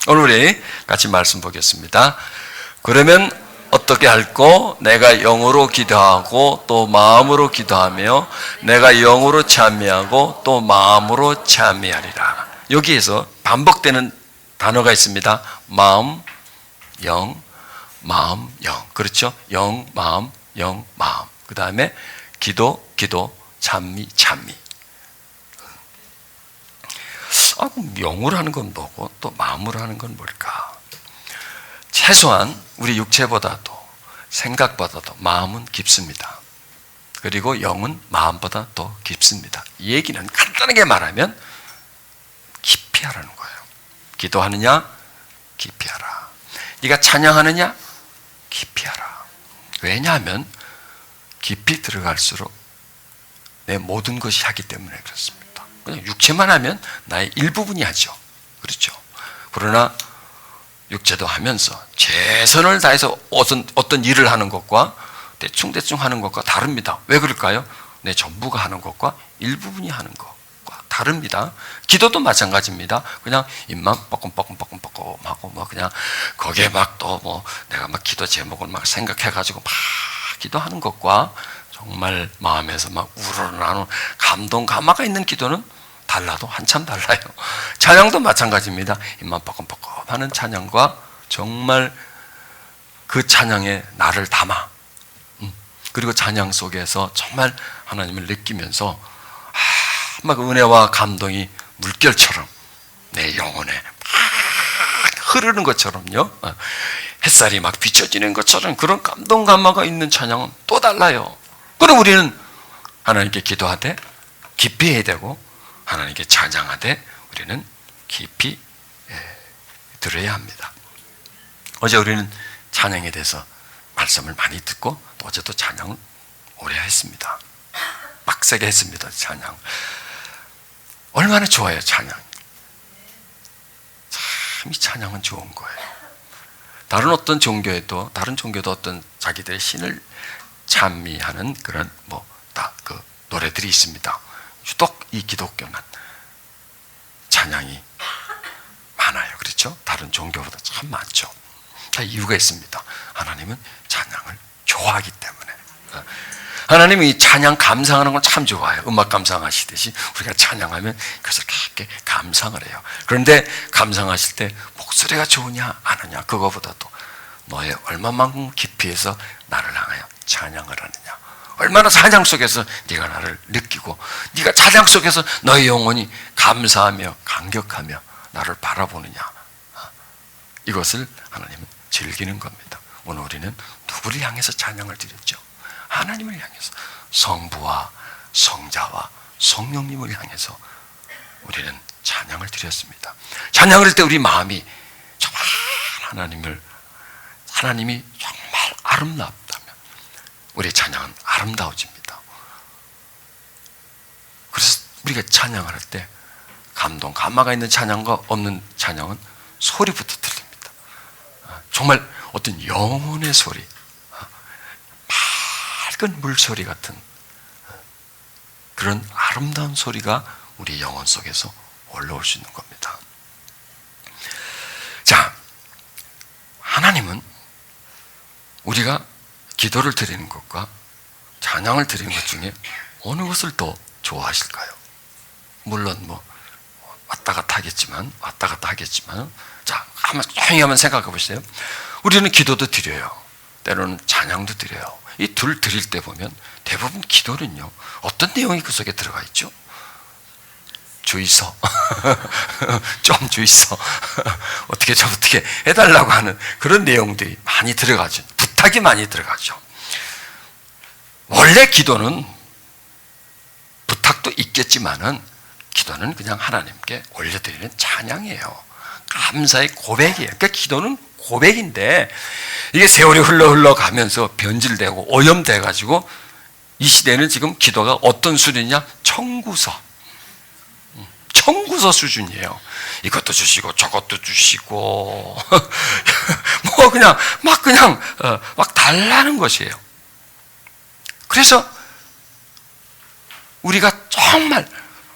오늘 우리 같이 말씀 보겠습니다. 그러면 어떻게 할꼬? 내가 영으로 기도하고 또 마음으로 기도하며 내가 영으로 찬미하고 또 마음으로 찬미하리라. 여기에서 반복되는 단어가 있습니다. 마음, 영, 마음, 영. 그렇죠? 영, 마음, 영, 마음. 그 다음에 기도, 찬미, 찬미. 그럼 영으로 하는 건 뭐고 또 마음으로 하는 건 뭘까? 최소한 우리 육체보다도 생각보다도 마음은 깊습니다. 그리고 영은 마음보다 더 깊습니다. 이 얘기는 간단하게 말하면 깊이 하라는 거예요. 기도하느냐? 깊이 하라. 네가 찬양하느냐? 깊이 하라. 왜냐하면 깊이 들어갈수록 내 모든 것이 하기 때문에 그렇습니다. 그냥 육체만 하면 나의 일부분이 하죠. 그렇죠. 그러나 육체도 하면서 최선을 다해서 어떤 일을 하는 것과 대충 하는 것과 다릅니다. 왜 그럴까요? 내 전부가 하는 것과 일부분이 하는 것과 다릅니다. 기도도 마찬가지입니다. 그냥 입만 뻐끔뻐끔하고 뭐 그냥 거기에 막 또 뭐 내가 막 기도 제목을 막 생각해가지고 막 기도하는 것과 정말 마음에서 막 우러나는 감동 감화가 있는 기도는 달라도 한참 달라요. 찬양도 마찬가지입니다. 입만 뻐끔뻐끔하는 찬양과 정말 그 찬양에 나를 담아 그리고 찬양 속에서 정말 하나님을 느끼면서 막 은혜와 감동이 물결처럼 내 영혼에 막 흐르는 것처럼요. 햇살이 막 비춰지는 것처럼 그런 감동 감화가 있는 찬양은 또 달라요. 그럼 우리는 하나님께 기도하되 깊이 해야 되고 하나님께 찬양하되 우리는 깊이 들어야 합니다. 어제 우리는 찬양에 대해서 말씀을 많이 듣고 또 어제도 찬양을 오래 했습니다. 빡세게 했습니다. 찬양. 얼마나 좋아요, 찬양. 참 이 찬양은 좋은 거예요. 다른 종교도 어떤 자기들의 신을 찬미하는 그런 그 노래들이 있습니다. 유독 이 기독교는 찬양이 많아요. 그렇죠? 다른 종교보다 참 많죠. 다 이유가 있습니다. 하나님은 찬양을 좋아하기 때문에. 하나님이 이 찬양 감상하는 건 참 좋아요. 음악 감상하시듯이 우리가 찬양하면 그래서 그렇게 감상을 해요. 그런데 감상하실 때 목소리가 좋으냐 안 하냐 그거보다도 너의 얼마만큼 깊이 해서 나를 향하여 찬양을 하느냐, 얼마나 찬양 속에서 네가 나를 느끼고 네가 찬양 속에서 너의 영혼이 감사하며 감격하며 나를 바라보느냐, 이것을 하나님은 즐기는 겁니다. 오늘 우리는 누구를 향해서 찬양을 드렸죠? 하나님을 향해서, 성부와 성자와 성령님을 향해서 우리는 찬양을 드렸습니다. 찬양을 할 때 우리 마음이 정말 하나님이 정말 아름답다면 우리의 찬양은 아름다워집니다. 그래서 우리가 찬양을 할 때 감동, 감화가 있는 찬양과 없는 찬양은 소리부터 들립니다. 정말 어떤 영혼의 소리, 맑은 물소리 같은 그런 아름다운 소리가 우리 영혼 속에서 올라올 수 있는 겁니다. 자, 하나님은 우리가 기도를 드리는 것과 찬양을 드리는 것 중에 어느 것을 더 좋아하실까요? 물론 왔다 갔다 하겠지만 자, 한번 생각해 보세요. 우리는 기도도 드려요. 때로는 찬양도 드려요. 이 둘 드릴 때 보면 대부분 기도는요, 어떤 내용이 그 속에 들어가 있죠? 주의서 좀 주의서 어떻게 해달라고 하는 그런 내용들이 많이 들어가죠. 부탁이 많이 들어가죠. 원래 기도는 부탁도 있겠지만은 기도는 그냥 하나님께 올려드리는 찬양이에요. 감사의 고백이에요. 그러니까 기도는 고백인데 이게 세월이 흘러가면서 변질되고 오염돼가지고 이 시대는 지금 기도가 어떤 수준이냐? 청구서 수준이에요. 이것도 주시고 저것도 주시고 막 달라는 것이에요. 그래서 우리가 정말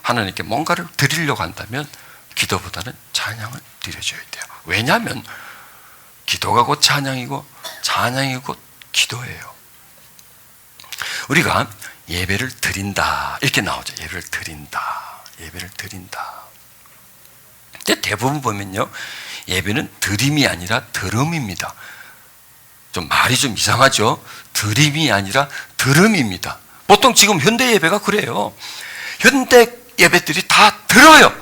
하나님께 뭔가를 드리려고 한다면 기도보다는 찬양을 드려줘야 돼요. 왜냐하면 기도가 곧 찬양이고 찬양이 곧 기도예요. 우리가 예배를 드린다 이렇게 나오죠. 예배를 드린다. 예배를 드린다. 근데 대부분 보면요, 예배는 드림이 아니라 들음입니다. 좀 말이 좀 이상하죠. 드림이 아니라 들음입니다. 보통 지금 현대 예배가 그래요. 현대 예배들이 다 들어요.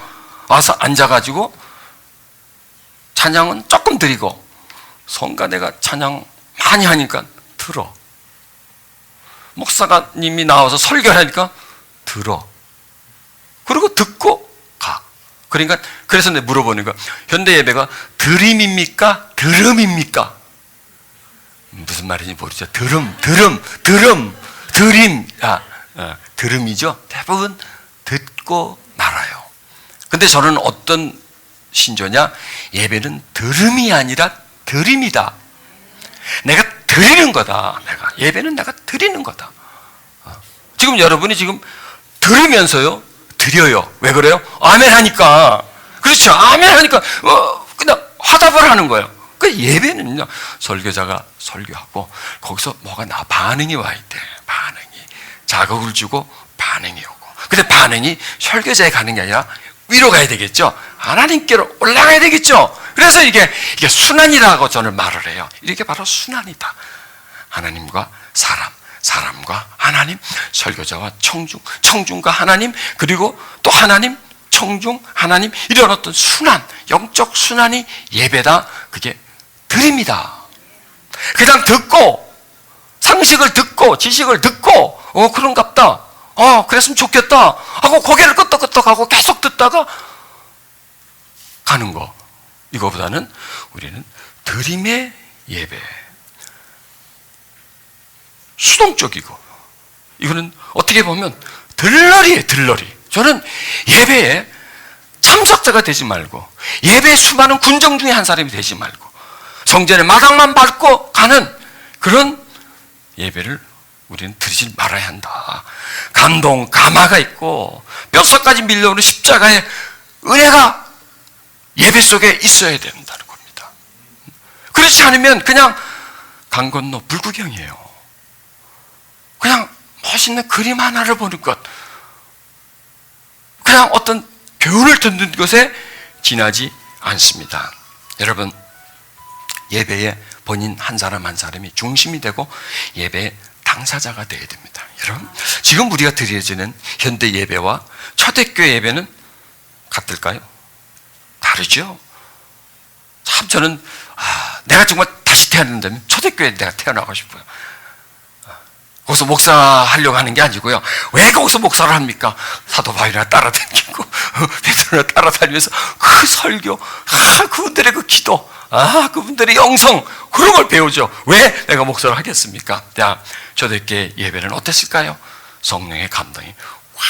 와서 앉아가지고 찬양은 조금 드리고 성가대가 찬양 많이 하니까 들어. 목사님이 나와서 설교하니까 들어. 그리고 듣고 가. 그러니까 그래서 내가 물어보니까 현대 예배가 드림입니까? 들음입니까? 무슨 말인지 모르죠. 드림. 들음이죠. 대부분 듣고 말아요. 근데 저는 어떤 신조냐? 예배는 들음이 아니라 드림이다. 내가 드리는 거다. 예배는 내가 드리는 거다. 지금 여러분이 지금 들으면서요, 드려요. 왜 그래요? 아멘 하니까. 그렇죠. 아멘 하니까 그냥 화답을 하는 거예요. 그 예배는요, 설교자가 설교하고 거기서 뭐가 반응이 와 있대. 반응이 자극을 주고 반응이 오고. 근데 반응이 설교자에 가는 게 아니라 위로 가야 되겠죠. 하나님께로 올라가야 되겠죠. 그래서 이게 순환이라고 저는 말을 해요. 이게 바로 순환이다. 하나님과 사람, 사람과 하나님, 설교자와 청중, 청중과 하나님, 그리고 또 하나님, 청중, 하나님, 이런 어떤 순환, 영적 순환이 예배다. 그게 드립니다. 그냥 듣고 상식을 듣고 지식을 듣고 그런갑다. 그랬으면 좋겠다 하고 고개를 끄덕끄덕하고 계속 듣다가 가는 거. 이거보다는 우리는 드림의 예배. 수동적이고, 이거는 어떻게 보면 들러리예요, 들러리. 저는 예배에 참석자가 되지 말고, 예배의 수많은 군정 중에 한 사람이 되지 말고, 성전의 마당만 밟고 가는 그런 예배를 우리는 드리지 말아야 한다. 감동, 감화가 있고, 뼛속까지 밀려오는 십자가의 은혜가 예배 속에 있어야 된다는 겁니다. 그렇지 않으면 그냥 강 건너 불구경이에요. 그냥 멋있는 그림 하나를 보는 것, 그냥 어떤 교훈을 듣는 것에 지나지 않습니다. 여러분, 예배에 본인 한 사람 한 사람이 중심이 되고 예배의 당사자가 되어야 됩니다. 여러분, 지금 우리가 드려지는 현대 예배와 초대교회 예배는 같을까요? 다르죠? 참 저는 내가 정말 다시 태어난다면 초대교회에 내가 태어나고 싶어요. 거기서 목사하려고 하는 게 아니고요. 왜 거기서 목사를 합니까? 사도 바울이나 따라다니고 베드로나 따라다니면서 그 설교, 그분들의 그 기도, 그분들의 영성, 그런 걸 배우죠. 왜 내가 목사를 하겠습니까? 초대교회 예배는 어땠을까요? 성령의 감동이 확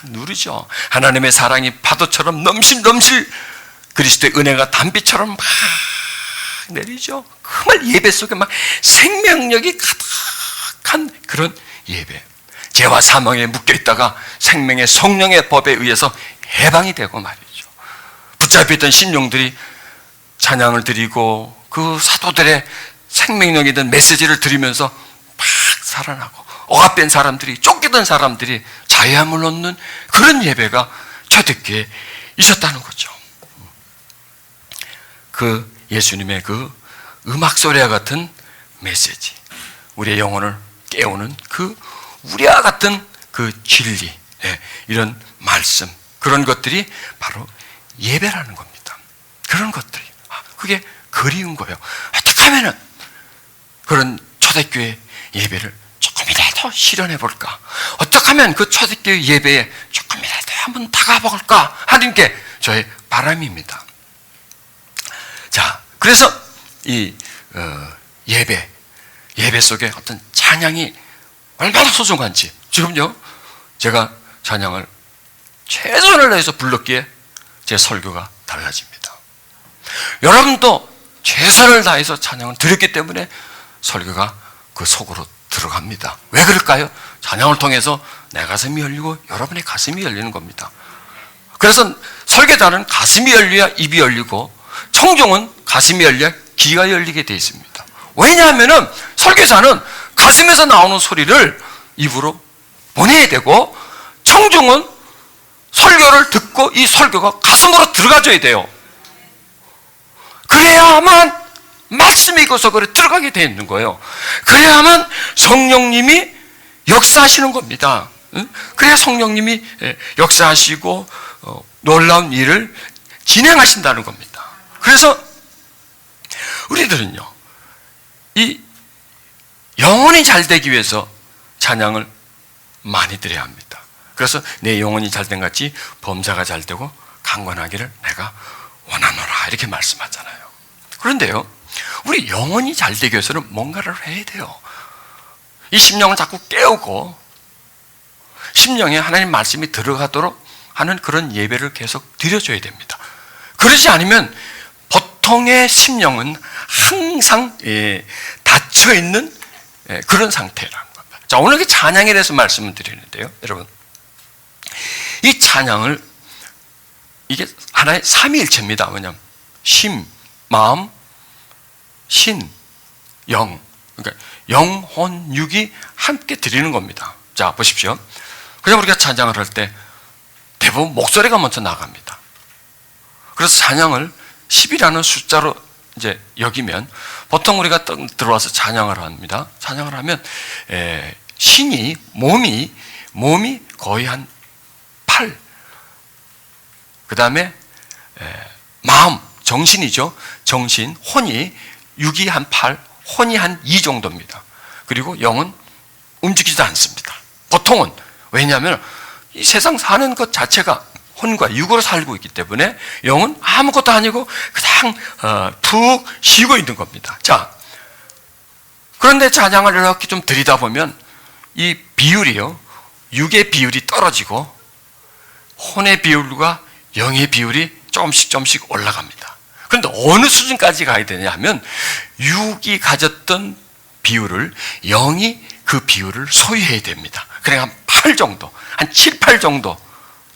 누르죠. 하나님의 사랑이 파도처럼 넘실넘실 그리스도의 은혜가 단비처럼 막 내리죠. 정말 예배 속에 막 생명력이 가득한 그런 예배. 죄와 사망에 묶여있다가 생명의 성령의 법에 의해서 해방이 되고 말이죠. 붙잡혀있던 신령들이 찬양을 드리고 그 사도들의 생명력이 된 메시지를 들으면서 막 살아나고, 억압된 사람들이, 쫓기던 사람들이 자유함을 얻는 그런 예배가 초대교회에 있었다는 거죠. 그 예수님의 그 음악 소리와 같은 메시지, 우리의 영혼을 깨우는 그 우리와 같은 그 진리, 이런 말씀, 그런 것들이 바로 예배라는 겁니다. 그런 것들이, 그게 그리운 거예요. 어떻게 하면은 그런 초대교회 예배를 조금이라도 실현해 볼까? 어떻게 하면 그 초대교회 예배에 조금이라도 한번 다가볼까 하는 게 저의 바람입니다. 자, 그래서 이 예배 속에 어떤 찬양이 얼마나 소중한지, 지금요 제가 찬양을 최선을 다해서 불렀기에 제 설교가 달라집니다. 여러분도 최선을 다해서 찬양을 드렸기 때문에 설교가 그 속으로 들어갑니다. 왜 그럴까요? 찬양을 통해서 내 가슴이 열리고 여러분의 가슴이 열리는 겁니다. 그래서 설교자는 가슴이 열려야 입이 열리고 청중은 가슴이 열려야 귀가 열리게 되어 있습니다. 왜냐하면 설교자는 가슴에서 나오는 소리를 입으로 보내야 되고 청중은 설교를 듣고 이 설교가 가슴으로 들어가줘야 돼요. 그래야만 말씀이 그 속으로 들어가게 되어 있는 거예요. 그래야만 성령님이 역사하시는 겁니다. 그래야 성령님이 역사하시고 놀라운 일을 진행하신다는 겁니다. 그래서 우리들은요, 이 영혼이 잘 되기 위해서 찬양을 많이 드려야 합니다. 그래서 내 영혼이 잘된 같이 범사가 잘 되고 강건하기를 내가 원하노라 이렇게 말씀하잖아요. 그런데요, 우리 영혼이 잘 되기 위해서는 뭔가를 해야 돼요. 이 심령을 자꾸 깨우고 심령에 하나님 말씀이 들어가도록 하는 그런 예배를 계속 드려줘야 됩니다. 그러지 않으면 보통의 심령은 항상 닫혀있는 그런 상태라는 겁니다. 자, 오늘 그 찬양에 대해서 말씀을 드리는데요, 여러분, 이 찬양을, 이게 하나의 삼위일체입니다. 뭐냐면 심, 마음, 신, 영, 그러니까 영혼, 육이 함께 드리는 겁니다. 자, 보십시오. 그냥 우리가 찬양을 할 때 대부분 목소리가 먼저 나갑니다. 그래서 찬양을 10이라는 숫자로 이제 여기면 보통 우리가 들어와서 찬양을 합니다. 찬양을 하면 신이 몸이 거의 한 8, 그 다음에 마음, 정신이죠. 정신, 혼이 6이 한 8, 혼이 한 2 정도입니다. 그리고 영은 움직이지도 않습니다. 보통은. 왜냐하면 이 세상 사는 것 자체가 혼과 육으로 살고 있기 때문에 영은 아무것도 아니고 그냥 푹 쉬고 있는 겁니다. 자, 그런데 찬양을 이렇게 좀 드리다 보면 이 비율이요, 육의 비율이 떨어지고 혼의 비율과 영의 비율이 조금씩 올라갑니다. 그런데 어느 수준까지 가야 되냐 하면 육이 가졌던 비율을 영이 그 비율을 소유해야 됩니다. 그러니까 한 8 정도, 한 7, 8 정도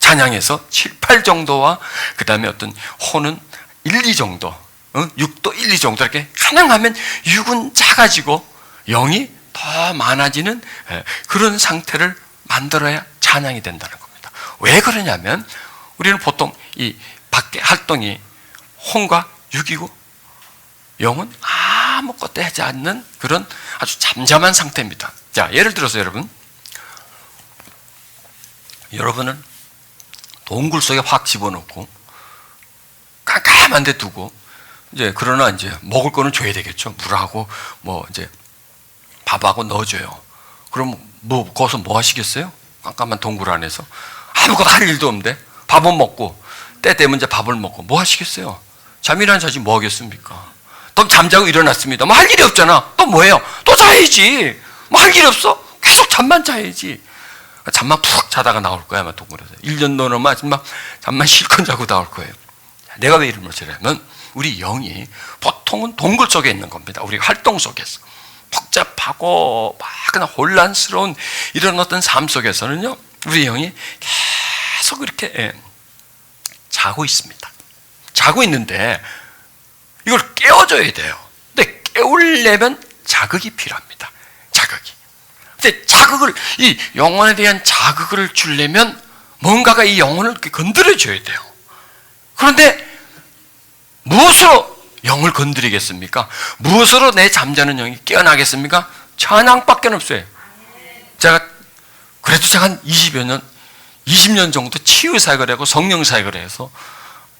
찬양해서 7, 8 정도와 그 다음에 어떤 혼은 1, 2 정도, 6도 1, 2 정도 이렇게 가능하면 육은 작아지고 영이 더 많아지는 그런 상태를 만들어야 찬양이 된다는 겁니다. 왜 그러냐면 우리는 보통 이 밖에 활동이 혼과 육이고 영은 아무것도 하지 않는 그런 아주 잠잠한 상태입니다. 자, 예를 들어서 여러분은 동굴 속에 확 집어넣고 깜깜한 데 두고 그러나 이제 먹을 거는 줘야 되겠죠. 물하고 이제 밥하고 넣어줘요. 그럼 거기서 뭐 하시겠어요? 깜깜한 동굴 안에서 아무것도 할 일도 없는데 밥은 먹고 때 되면 이제 밥을 먹고 뭐 하시겠어요? 잠이나 자지 뭐 하겠습니까? 또 잠자고 일어났습니다. 할 일이 없잖아. 또 뭐해요? 또 자야지. 할 일이 없어? 계속 잠만 자야지. 잠만 푹 자다가 나올 거야, 아마 동굴에서. 1년 넘으면 잠만 실컷 자고 나올 거예요. 내가 왜 이런 말을 하면 우리 영이 보통은 동굴 속에 있는 겁니다. 우리 활동 속에서. 복잡하고 막 그냥 혼란스러운 이런 어떤 삶 속에서는요, 우리 영이 계속 이렇게 자고 있습니다. 자고 있는데 이걸 깨워줘야 돼요. 근데 깨우려면 자극이 필요합니다. 자극이. 근데 자극을, 이 영혼에 대한 자극을 주려면 뭔가가 이 영혼을 건드려줘야 돼요. 그런데 무엇으로 영을 건드리겠습니까? 무엇으로 내 잠자는 영이 깨어나겠습니까? 찬양밖에 없어요. 그래도 제가 한 20년 정도 치유사역을 하고 성령사역을 해서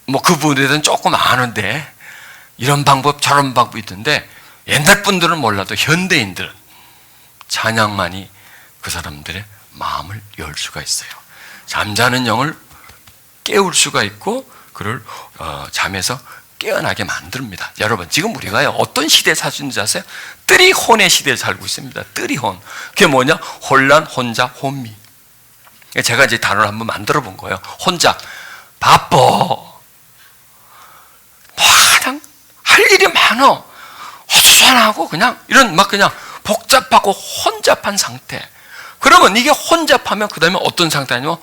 그 부분에 대해서는 조금 아는데 이런 방법 저런 방법이 있던데 옛날 분들은 몰라도 현대인들은 찬양만이 그 사람들의 마음을 열 수가 있어요. 잠자는 영을 깨울 수가 있고 그를 잠에서 깨어나게 만듭니다. 여러분, 지금 우리가요, 어떤 시대에 사시는지 아세요? 뜨리혼의 시대에 살고 있습니다. 뜨리혼. 그게 뭐냐? 혼란, 혼자, 혼미. 제가 이제 단어를 한번 만들어 본 거예요. 혼자. 바빠. 그냥 할 일이 많어. 헛소하고 그냥 이런 그냥 복잡하고 혼잡한 상태. 그러면 이게 혼잡하면 그 다음에 어떤 상태냐면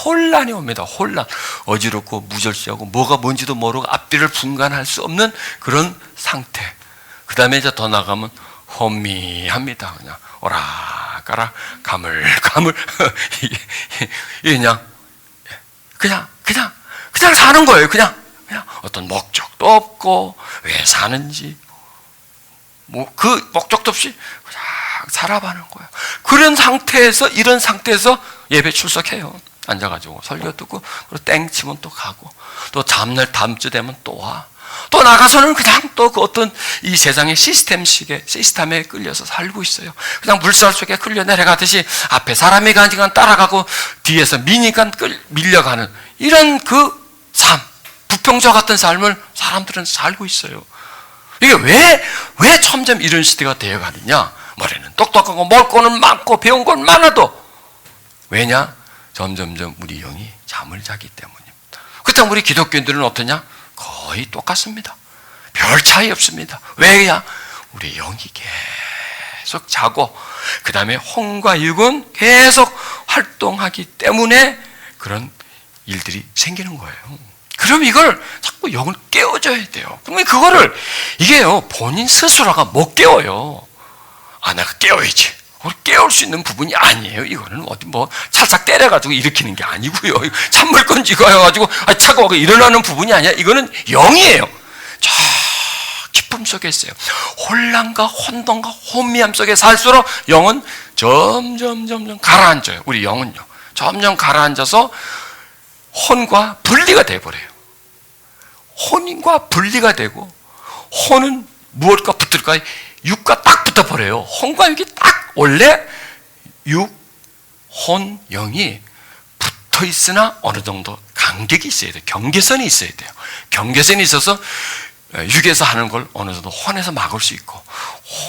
혼란이 옵니다. 혼란. 어지럽고 무절제하고 뭐가 뭔지도 모르고 앞뒤를 분간할 수 없는 그런 상태. 그 다음에 이제 더 나가면 혼미합니다. 그냥 오락가락 가물가물 이게 그냥 사는 거예요. 그냥 어떤 목적도 없고 왜 사는지 뭐 그 목적도 없이 그냥 살아가는 거예요. 그런 상태에서 이런 상태에서 예배 출석해요. 앉아가지고 설교 듣고 그리고 땡 치면 또 가고 또 다음날 다음 주 되면 또 와. 또 나가서는 그냥 또 그 어떤 이 세상의 시스템에 끌려서 살고 있어요. 그냥 물살 속에 끌려 내려가듯이 앞에 사람이 가니까 따라가고 뒤에서 미니까 밀려가는 이런 그 삶, 부평저 같은 삶을 사람들은 살고 있어요. 이게 왜 점점 이런 시대가 되어가느냐? 머리는 똑똑하고 먹을 거는 많고 배운 건 많아도 왜냐? 점점점 우리 영이 잠을 자기 때문입니다. 그렇다면 우리 기독교인들은 어떠냐? 거의 똑같습니다. 별 차이 없습니다. 왜냐? 우리 영이 계속 자고 그 다음에 혼과 육은 계속 활동하기 때문에 그런 일들이 생기는 거예요. 그럼 이걸 자꾸 영을 깨워줘야 돼요. 그러면 그거를 이게요 본인 스스로가 못 깨워요. 내가 깨워야지. 깨울 수 있는 부분이 아니에요. 이거는 어디 찰싹 때려가지고 일으키는 게 아니고요. 찬물건 쥐가가지고 차가워서 일어나는 부분이 아니야. 이거는 영이에요. 저 깊음 속에 있어요. 혼란과 혼돈과 혼미함 속에 살수록 영은 점점 가라앉아요. 우리 영은요. 점점 가라앉아서 혼과 분리가 돼버려요. 혼과 분리가 되고 혼은 무엇과 붙을까? 육과 딱 붙어버려요. 혼과 육이 딱 원래 육, 혼, 영이 붙어 있으나 어느 정도 간격이 있어야 돼요. 경계선이 있어야 돼요. 경계선이 있어서 육에서 하는 걸 어느 정도 혼에서 막을 수 있고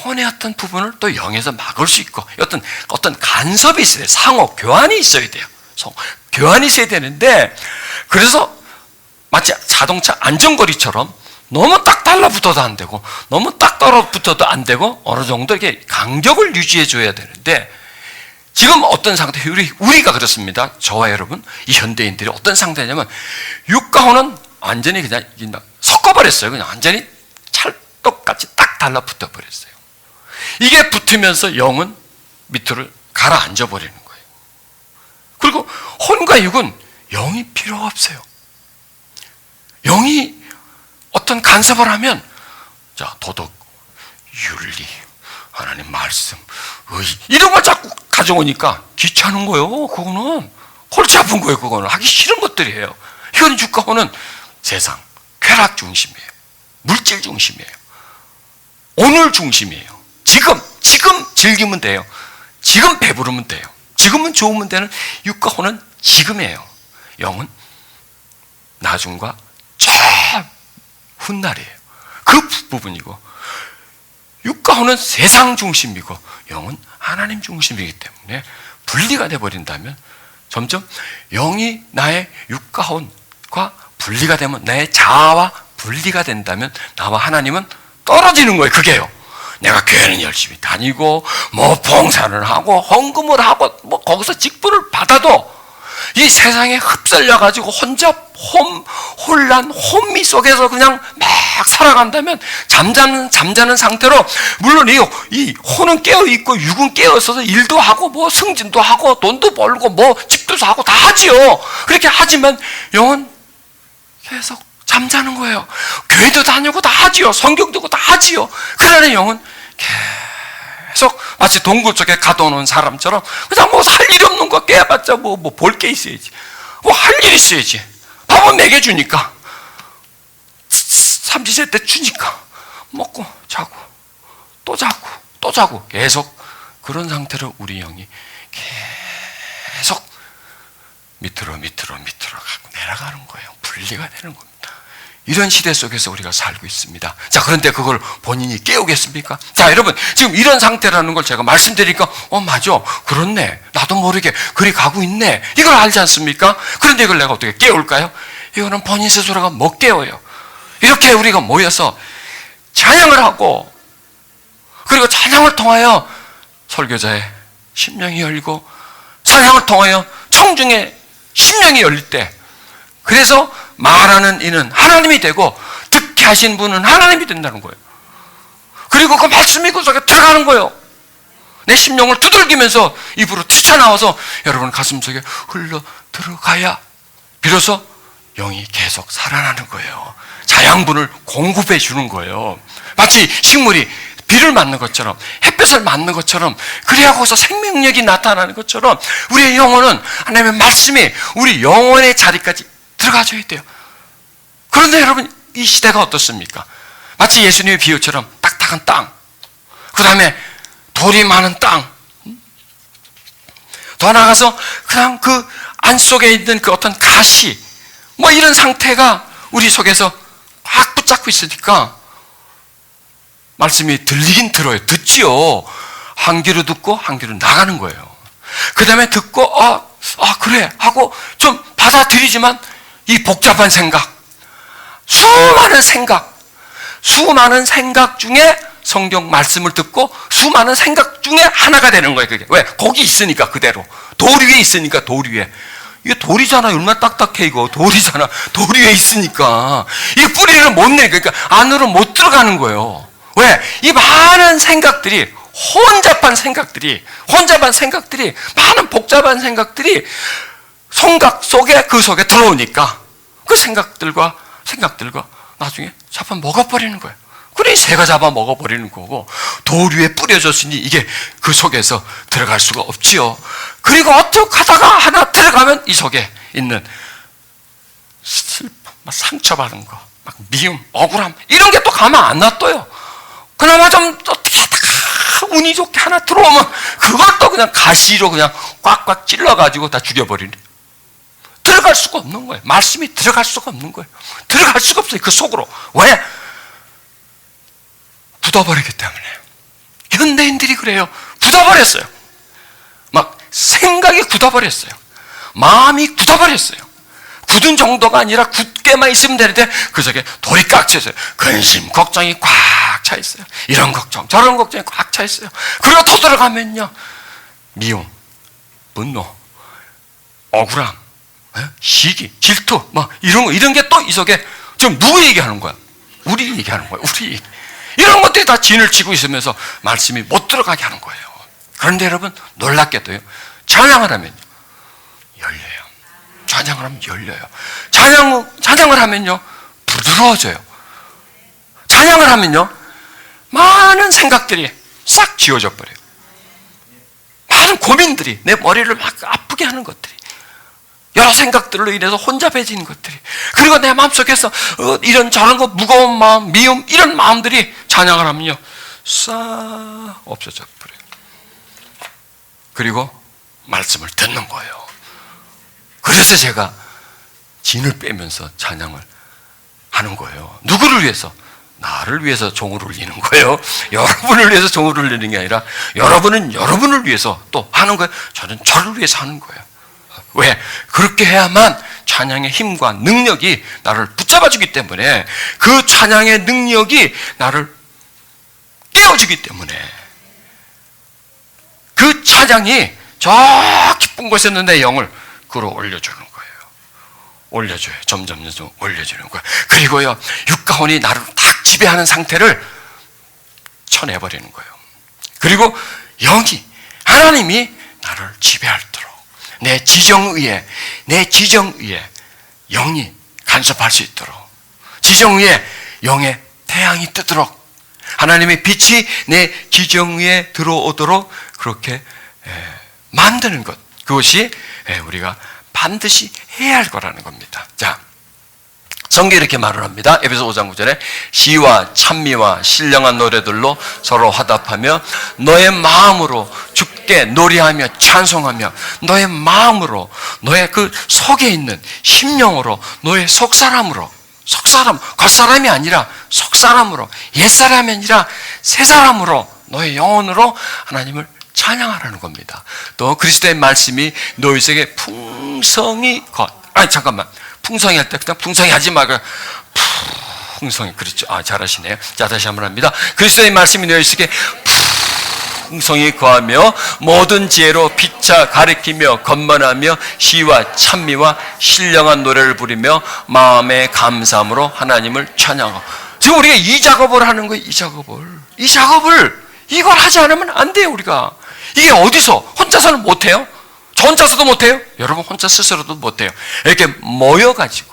혼의 어떤 부분을 또 영에서 막을 수 있고 어떤 간섭이 있어야 돼요. 상호 교환이 있어야 돼요. 교환이 있어야 되는데 그래서 마치 자동차 안전거리처럼 너무 딱 달라붙어도 안 되고 너무 딱 떨어붙어도 안 되고 어느 정도 이렇게 간격을 유지해 줘야 되는데 지금 어떤 상태, 우리가 그렇습니다. 저와 여러분, 이 현대인들이 어떤 상태냐면 육과 혼은 완전히 그냥 섞어버렸어요. 그냥 완전히 찰떡같이 딱 달라붙어 버렸어요. 이게 붙으면서 영은 밑으로 가라앉아 버리는 거예요. 그리고 혼과 육은 영이 필요 없어요. 영이 어떤 간섭을 하면 도덕, 윤리, 하나님 말씀, 의 이런 걸 자꾸 가져오니까 귀찮은 거예요. 그거는 골치 아픈 거예요. 그거는 하기 싫은 것들이에요. 이건 육과 혼은 세상, 쾌락 중심이에요. 물질 중심이에요. 오늘 중심이에요. 지금 즐기면 돼요. 지금 배부르면 돼요. 지금은 좋으면 되는 육과 혼은 지금이에요. 영은 나중과 저 훗날이에요. 그 부분이고 육과 혼은 세상 중심이고 영은 하나님 중심이기 때문에 분리가 되어버린다면 점점 영이 나의 육과 혼과 분리가 되면 나의 자아와 분리가 된다면 나와 하나님은 떨어지는 거예요. 그게요. 내가 교회는 열심히 다니고 봉사를 하고 헌금을 하고 거기서 직분을 받아도 이 세상에 흡살려 가지고 혼자 혼란, 혼미 속에서 그냥 막 살아간다면 잠자는 상태로 물론 이 혼은 깨어 있고 육은 깨어 있어서 일도 하고 승진도 하고 돈도 벌고 집도 사고 다 하지요. 그렇게 하지만 영은 계속 잠자는 거예요. 교회도 다니고 다 하지요. 성경 듣고 다 하지요. 그러나 영은 계속 마치 동굴 속에 가둬놓은 사람처럼 그냥 살 일 없는 거 깨봤자 볼 게 있어야지. 할 일 있어야지. 밥은 먹여주니까. 삼시세 때 주니까. 먹고 자고 또 자고 또 자고 계속 그런 상태로 우리 영이 계속 밑으로 가고 내려가는 거예요. 분리가 되는 겁니다. 이런 시대 속에서 우리가 살고 있습니다. 자, 그런데 그걸 본인이 깨우겠습니까? 자, 여러분, 지금 이런 상태라는 걸 제가 말씀드리니까, 맞아. 그렇네. 나도 모르게 그리 가고 있네. 이걸 알지 않습니까? 그런데 이걸 내가 어떻게 깨울까요? 이거는 본인 스스로가 못 깨워요. 이렇게 우리가 모여서 찬양을 하고, 그리고 찬양을 통하여 설교자의 심령이 열리고, 찬양을 통하여 청중의 심령이 열릴 때, 그래서 말하는 이는 하나님이 되고 듣게 하신 분은 하나님이 된다는 거예요. 그리고 그 말씀이 그 속에 들어가는 거예요. 내 심령을 두들기면서 입으로 튀쳐나와서 여러분 가슴속에 흘러 들어가야 비로소 영이 계속 살아나는 거예요. 자양분을 공급해 주는 거예요. 마치 식물이 비를 맞는 것처럼, 햇볕을 맞는 것처럼, 그래야고서 생명력이 나타나는 것처럼 우리의 영혼은 하나님의 말씀이 우리 영혼의 자리까지 들어가줘야 돼요. 그런데 여러분, 이 시대가 어떻습니까? 마치 예수님의 비유처럼 딱딱한 땅, 그 다음에 돌이 많은 땅, 더 나아가서 그냥 그 안속에 있는 그 어떤 가시, 뭐 이런 상태가 우리 속에서 확 붙잡고 있으니까 말씀이 들리긴 들어요. 듣지요. 한 귀로 듣고 한 귀로 나가는 거예요. 그 다음에 듣고 그래 하고 좀 받아들이지만 이 복잡한 생각, 수많은 생각 중에 성경 말씀을 듣고 수많은 생각 중에 하나가 되는 거예요. 그게 왜? 거기 있으니까 그대로 돌 위에 있으니까 돌 위에. 이게 돌이잖아. 얼마나 딱딱해 이거. 돌이잖아. 돌 위에 있으니까 이 뿌리를 못 내. 그러니까 안으로 못 들어가는 거예요. 왜? 이 많은 생각들이, 혼잡한 생각들이, 많은 복잡한 생각들이 성각 속에, 그 속에 들어오니까 그 생각들과 나중에 잡아 먹어버리는 거예요. 그래, 새가 잡아 먹어버리는 거고, 돌 위에 뿌려졌으니 이게 그 속에서 들어갈 수가 없지요. 그리고 어떻게 하다가 하나 들어가면 이 속에 있는 슬픔, 상처받은 거, 막 미움, 억울함, 이런 게 또 가만 안 놔둬요. 그나마 좀 어떻게 하다가 운이 좋게 하나 들어오면 그걸 또 그냥 가시로 그냥 꽉꽉 찔러가지고 다 죽여버리네. 들어갈 수가 없는 거예요. 말씀이 들어갈 수가 없는 거예요. 들어갈 수가 없어요. 그 속으로. 왜? 굳어버리기 때문에. 현대인들이 그래요. 굳어버렸어요. 막 생각이 굳어버렸어요. 마음이 굳어버렸어요. 굳은 정도가 아니라 굳게만 있으면 되는데 그 속에 돌이 꽉 차 있어요. 근심, 걱정이 꽉 차 있어요. 이런 걱정, 저런 걱정이 꽉 차 있어요. 그리고 더 들어가면요, 미움, 분노, 억울함, 시기, 질투, 뭐 이런 게 또 이 속에 지금 누구 얘기하는 거야? 우리 얘기하는 거야. 우리. 이런 것들이 다 진을 치고 있으면서 말씀이 못 들어가게 하는 거예요. 그런데 여러분, 놀랍게도요, 찬양을 하면요, 열려요. 찬양을 하면 열려요. 찬양을 하면요, 부드러워져요. 찬양을 하면요, 많은 생각들이 싹 지워져 버려요. 많은 고민들이, 내 머리를 막 아프게 하는 것들이, 여러 생각들로 인해서 혼잡해지는 것들이, 그리고 내 마음속에서 이런 저런 거, 무거운 마음, 미움, 이런 마음들이 찬양을 하면요, 싹 없어져 버려요. 그리고 말씀을 듣는 거예요. 그래서 제가 진을 빼면서 찬양을 하는 거예요. 누구를 위해서? 나를 위해서 종을 울리는 거예요. 여러분을 위해서 종을 울리는 게 아니라 여러분은 여러분을 위해서 또 하는 거예요. 저는 저를 위해서 하는 거예요. 왜? 그렇게 해야만 찬양의 힘과 능력이 나를 붙잡아주기 때문에, 그 찬양의 능력이 나를 깨워주기 때문에, 그 찬양이 저 깊은 곳에 있는 내 영을 끌어올려주는 거예요. 올려줘요. 점점 올려주는 거예요. 그리고요, 육가혼이 나를 딱 지배하는 상태를 쳐내버리는 거예요. 그리고 영이, 하나님이 나를 지배하도록 내 지정의에 영이 간섭할 수 있도록, 지정의에 영의 태양이 뜨도록, 하나님의 빛이 내 지정의에 들어오도록 그렇게 만드는 것, 그것이 우리가 반드시 해야 할 거라는 겁니다. 자, 성경이 이렇게 말을 합니다. 에베소 5장 9절에 시와 찬미와 신령한 노래들로 서로 화답하며 너의 마음으로 주께 노래하며 찬송하며, 너의 마음으로, 너의 그 속에 있는 심령으로, 너의 속사람으로, 겉사람이 아니라 속사람으로, 옛사람이 아니라 새사람으로, 너의 영혼으로 하나님을 찬양하라는 겁니다. 또 그리스도의 말씀이 너희 속에 풍성히 풍성히 할 때 그냥 풍성히 하지 말고 풍성히, 그렇죠. 잘하시네요. 자, 다시 한번 합니다. 그리스도의 말씀이 너희 속에 풍성히 거하며 모든 지혜로 피차 가리키며 건면하며 시와 찬미와 신령한 노래를 부리며 마음의 감사함으로 하나님을 찬양하고. 지금 우리가 이 작업을 하는 거예요. 이 작업을 이걸 하지 않으면 안 돼요. 우리가 이게 어디서 혼자서는 못해요? 저 혼자서도 못해요? 여러분 혼자 스스로도 못해요. 이렇게 모여가지고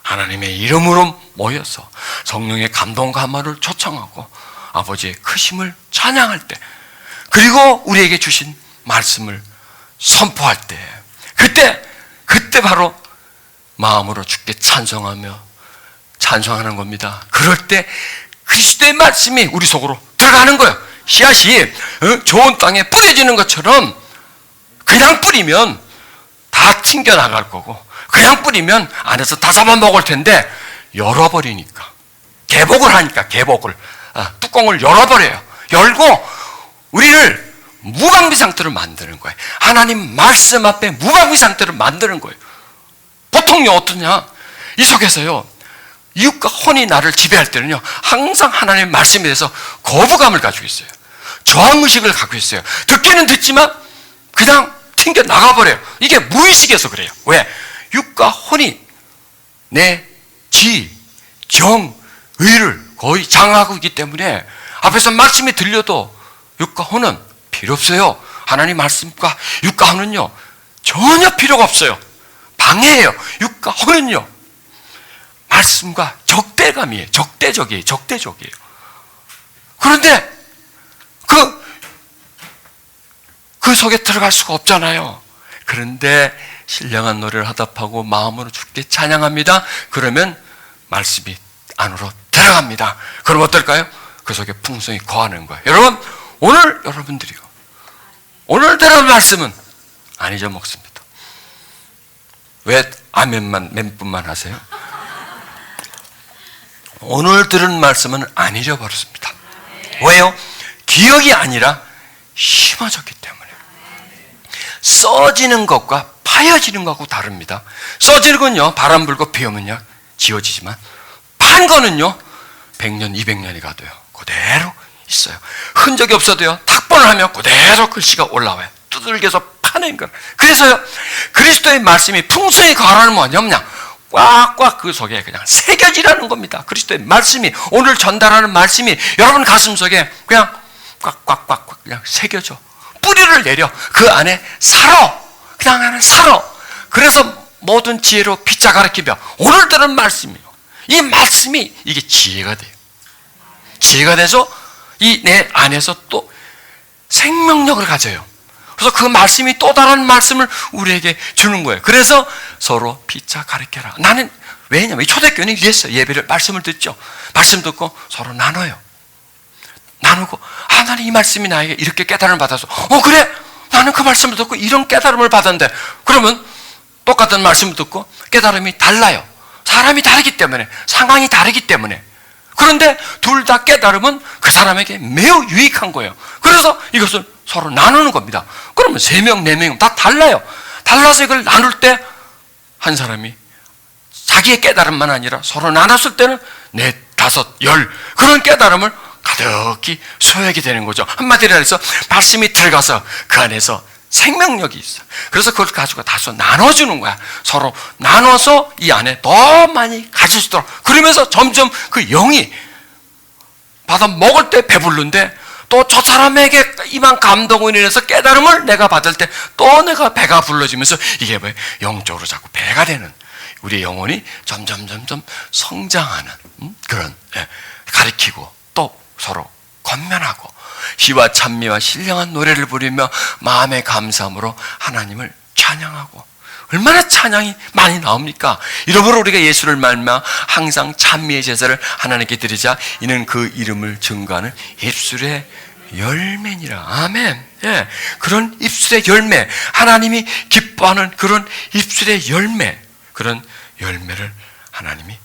하나님의 이름으로 모여서 성령의 감동과 한마를 초청하고 아버지의 크심을 찬양할 때, 그리고 우리에게 주신 말씀을 선포할 때, 그때 바로 마음으로 주께 찬송하며 찬송하는 겁니다. 그럴 때 그리스도의 말씀이 우리 속으로 들어가는 거예요. 씨앗이 좋은 땅에 뿌려지는 것처럼 그냥 뿌리면 다 튕겨나갈 거고, 그냥 뿌리면 안에서 다 잡아먹을 텐데 열어버리니까, 개복을 하니까, 뚜껑을 열어버려요. 열고 우리를 무방비 상태로 만드는 거예요. 하나님 말씀 앞에 무방비 상태로 만드는 거예요. 보통요 어떠냐, 이 속에서요 이웃과 혼이 나를 지배할 때는요 항상 하나님의 말씀에 대해서 거부감을 가지고 있어요. 저항의식을 갖고 있어요. 듣기는 듣지만 그냥 튕겨 나가버려요. 이게 무의식에서 그래요. 왜? 육과 혼이 내 지, 정, 의를 거의 장악하고 있기 때문에 앞에서 말씀이 들려도 육과 혼은 필요 없어요. 하나님 말씀과 육과 혼은요 전혀 필요가 없어요. 방해해요. 육과 혼은요 말씀과 적대감이에요. 적대적이에요. 그런데 그 속에 들어갈 수가 없잖아요. 그런데 신령한 노래를 하답하고 마음으로 주께 찬양합니다. 그러면 말씀이 안으로 들어갑니다. 그럼 어떨까요? 그 속에 풍성히 거하는 거예요. 여러분, 오늘 여러분들이요, 오늘 들은 말씀은 안 잊어먹습니다. 왜 아멘만 맨뿐만 하세요? 오늘 들은 말씀은 안 잊어버렸습니다. 왜요? 기억이 아니라 심어졌기 때문에. 써지는 것과 파여지는 것하고 다릅니다. 써지는 건요 바람 불고 비 오면요 지워지지만, 판 거는요 100년 200년이 가도요 그대로 있어요. 흔적이 없어도요 탁본을 하면 그대로 글씨가 올라와요. 두들겨서 파낸 거. 그래서요 그리스도의 말씀이 풍성히 거하라는 뭐냐면 꽉꽉 그 속에 그냥 새겨지라는 겁니다. 그리스도의 말씀이, 오늘 전달하는 말씀이 여러분 가슴 속에 그냥 꽉꽉꽉 그냥 새겨져. 뿌리를 내려 그 안에 살아. 그냥 안에 살아. 그래서 모든 지혜로 피차 가르치며 오늘 들은 말씀이요, 이 말씀이 이게 지혜가 돼요. 지혜가 돼서 이 내 안에서 또 생명력을 가져요. 그래서 그 말씀이 또 다른 말씀을 우리에게 주는 거예요. 그래서 서로 피차 가르쳐라. 나는 왜냐면 이 초대교회는 이랬어요. 예배를 말씀을 듣죠. 말씀 듣고 서로 나눠요. 나누고, 나는 이 말씀이 나에게 이렇게 깨달음을 받아서, 그래, 나는 그 말씀을 듣고 이런 깨달음을 받았는데, 그러면 똑같은 말씀을 듣고 깨달음이 달라요. 사람이 다르기 때문에, 상황이 다르기 때문에. 그런데 둘 다 깨달음은 그 사람에게 매우 유익한 거예요. 그래서 이것을 서로 나누는 겁니다. 그러면 3명, 4명 다 달라요. 달라서 이걸 나눌 때 한 사람이 자기의 깨달음만 아니라 서로 나눴을 때는 4, 5, 10 그런 깨달음을 가득히 소유하게 되는 거죠. 한마디로 해서 말씀이 들어가서 그 안에서 생명력이 있어. 그래서 그걸 가지고 다소 나눠주는 거야. 서로 나눠서 이 안에 더 많이 가질 수 있도록. 그러면서 점점 그 영이 받아 먹을 때 배부른데, 또 저 사람에게 이만 감동을 인해서 깨달음을 내가 받을 때 또 내가 배가 불러지면서 이게 왜 영적으로 자꾸 배가 되는, 우리 영혼이 점점 성장하는 그런, 가르치고 또 서로 권면하고 시와 찬미와 신령한 노래를 부리며 마음의 감사함으로 하나님을 찬양하고. 얼마나 찬양이 많이 나옵니까? 이러므로 우리가 예수를 말미암아 항상 찬미의 제사를 하나님께 드리자. 이는 그 이름을 증거하는 입술의 열매니라. 아멘. 예, 그런 입술의 열매, 하나님이 기뻐하는 그런 입술의 열매, 그런 열매를 하나님이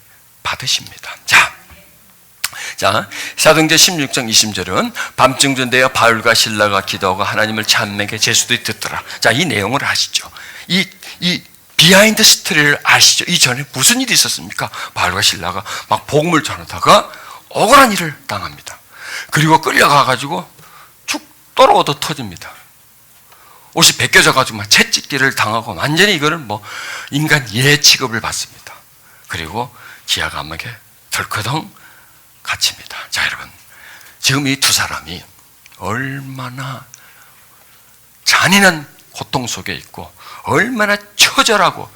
받으십니다. 자, 사도행전 16장 20절은 밤중전 되어 바울과 실라가 기도하고 하나님을 찬미하게 제수들이 듣더라. 자, 이 내용을 아시죠? 이 비하인드 스토리를 아시죠? 이전에 무슨 일이 있었습니까? 바울과 실라가 막 복음을 전하다가 억울한 일을 당합니다. 그리고 끌려가가지고 또로 얻어 터집니다. 옷이 벗겨져가지고 막 채찍질을 당하고 완전히 이거는 뭐 인간 예 취급을 받습니다. 그리고 지하 감옥에 덜커덩 갇힙니다. 자, 여러분, 지금 이 두 사람이 얼마나 잔인한 고통 속에 있고 얼마나 처절하고